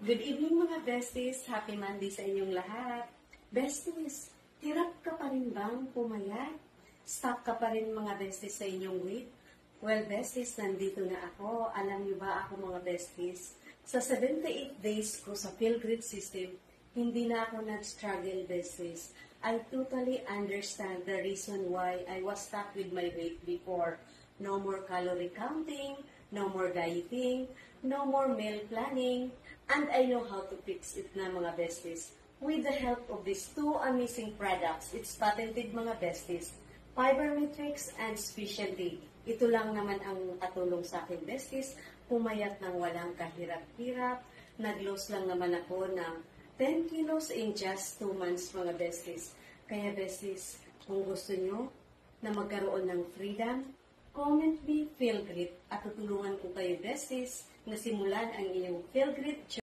Good evening mga besties! Happy Monday sa inyong lahat! Besties, hirap ka pa rin bang pumayat? Stuck ka pa rin mga besties sa inyong weight? Well besties, nandito na ako. Alam niyo ba ako mga besties? Sa 78 days ko sa Feel Grit System, hindi na ako nag-struggle besties. I totally understand the reason why I was stuck with my weight before. No more calorie counting, no more dieting, no more meal planning, and I know how to fix it na mga besties. With the help of these two amazing products, it's patented mga besties, Fiber Matrix and Specialty. Ito lang naman ang katulong sa akin besties, pumayat ng walang kahirap-hirap, nag-lose lang naman ako ng 10 kilos in just 2 months mga besties. Kaya besties, kung gusto nyo na magkaroon ng freedom, comment me Feel Grit at tutulungan ko kayo besties na simulan ang iyong Feel Grit